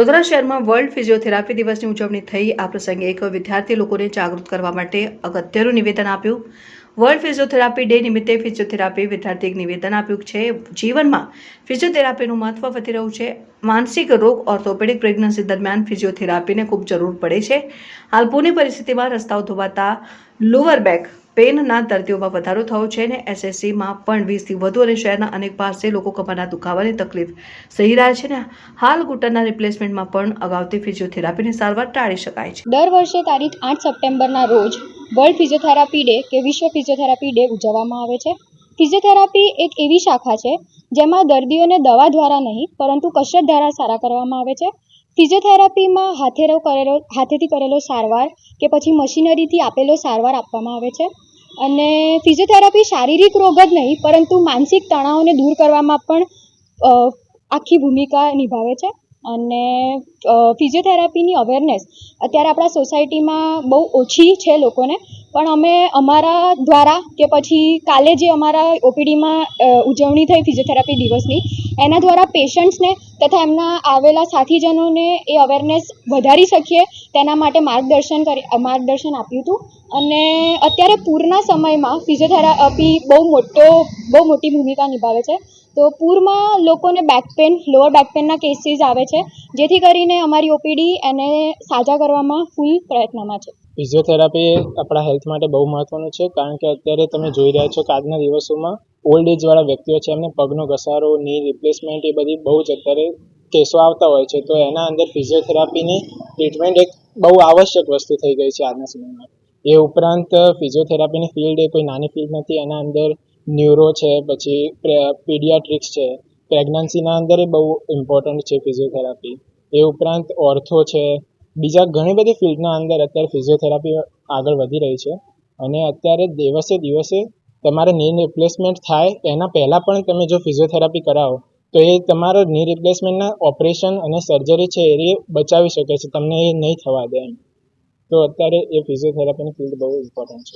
વડોદરા શહેરમાં world physiotherapy દિવસની ઉજવણી થઈ। આ પ્રસંગે એક વિદ્યાર્થી લોકોને જાગૃત કરવા માટે અગત્યનું નિવેદન આપ્યું। વર્લ્ડ ફિઝિયોથેરાપી ડે નિમિત્તે ફિઝિયોથેરાપી વિદ્યાર્થીએ એક નિવેદન આપ્યું છે। જીવનમાં ફિઝિયોથેરાપીનું મહત્વ વધી રહ્યું છે। માનસિક રોગ ઓર્થોપેડિક પ્રેગ્નન્સી દરમિયાન ફિઝિયોથેરાપીને ખૂબ જરૂર પડે છે। હાલ પૂરની પરિસ્થિતિમાં રસ્તાઓ ધોવાતા લોઅર બેક પેનના દર્દીઓમાં વધારો થયો છે અને એસએસસીમાં પણ 20થી વધુ અને શહેરના અનેક પાસે લોકો કમરના દુખાવાની તકલીફ સહી રહ્યા છે ને હાલ ઘૂંટણના રિપ્લેસમેન્ટમાં પણ અગાઉથી ફિઝિયોથેરાપીની સારવાર ટાળી શકાય છે। દર વર્ષે તારીખ 8 સપ્ટેમ્બરના રોજ વર્લ્ડ ફિઝિયોથેરાપી ડે કે વિશ્વ ફિઝિયોથેરાપી ડે ઉજવવામાં આવે છે। ફિઝિયોથેરાપી એક એવી શાખા છે જેમાં દર્દીઓને દવા દ્વારા નહીં પરંતુ કસરત દ્વારા સારા કરવામાં આવે છે। ફિઝિયોથેરાપીમાં હાથેથી કરેલો સારવાર કે પછી મશીનરીથી આપેલો સારવાર આપવામાં આવે છે અને ફિઝિયોથેરાપી શારીરિક રોગ જ નહીં પરંતુ માનસિક તણાવને દૂર કરવામાં પણ આખી ભૂમિકા નિભાવે છે અને ફિઝિયોથેરાપીની અવેરનેસ અત્યારે આપણા સોસાયટીમાં બહુ ઓછી છે લોકોને, પણ અમે અમારા દ્વારા કે પછી કાલે જે અમારા ઓપીડીમાં ઉજવણી થઈ ફિઝિયોથેરાપી દિવસની એના દ્વારા પેશન્ટ્સને તથા એમના આવેલા સાથીજનોને એ અવેરનેસ વધારી શકીએ તેના માટે માર્ગદર્શન આપ્યું હતું અને અત્યારે પૂરના સમયમાં ફિઝિયોથેરાપી બહુ મોટી ભૂમિકા નિભાવે છે। તો પૂરમાં લોકોને લોઅર બેક પેનના કેસીસ આવે છે, જેથી કરીને અમારી ઓપીડી એને સાજા કરવામાં ફૂલ પ્રયત્નમાં છે। ફિઝિયોથેરાપી આપણા હેલ્થ માટે બહુ મહત્વનું છે, કારણ કે અત્યારે તમે જોઈ રહ્યા છો કે આજના દિવસોમાં ઓલ્ડ એજવાળા વ્યક્તિઓ છે એમને પગનો ઘસારો, ની રિપ્લેસમેન્ટ એ બધી બહુ જ અત્યારે કેસો આવતા હોય છે। તો એના અંદર ફિઝિયોથેરાપીની ટ્રીટમેન્ટ એક બહુ આવશ્યક વસ્તુ થઈ ગઈ છે આજના સમયમાં। એ ઉપરાંત ફિઝિયોથેરાપીની ફિલ્ડ એ કોઈ નાની ફિલ્ડ નથી। એના અંદર ન્યુરો છે, પછી પીડિયાટ્રિક્સ છે, પ્રેગ્નન્સીના અંદર એ બહુ ઇમ્પોર્ટન્ટ છે ફિઝિયોથેરાપી। એ ઉપરાંત ઓર્થો છે, બીજા ઘણી બધી ફિલ્ડના અંદર અત્યારે ફિઝિયોથેરાપી આગળ વધી રહી છે અને અત્યારે દિવસે તમારે ની રિપ્લેસમેન્ટ થાય એના પહેલાં પણ તમે જો ફિઝિયોથેરાપી કરાવો તો એ તમારા ની રિપ્લેસમેન્ટના ઓપરેશન અને સર્જરી છે એ બચાવી શકે છે, તમને એ નહીં થવા દે એમ। તો અત્યારે એ ફિઝિયોથેરાપીની ફિલ્ડ બહુ ઇમ્પોર્ટન્ટ છે।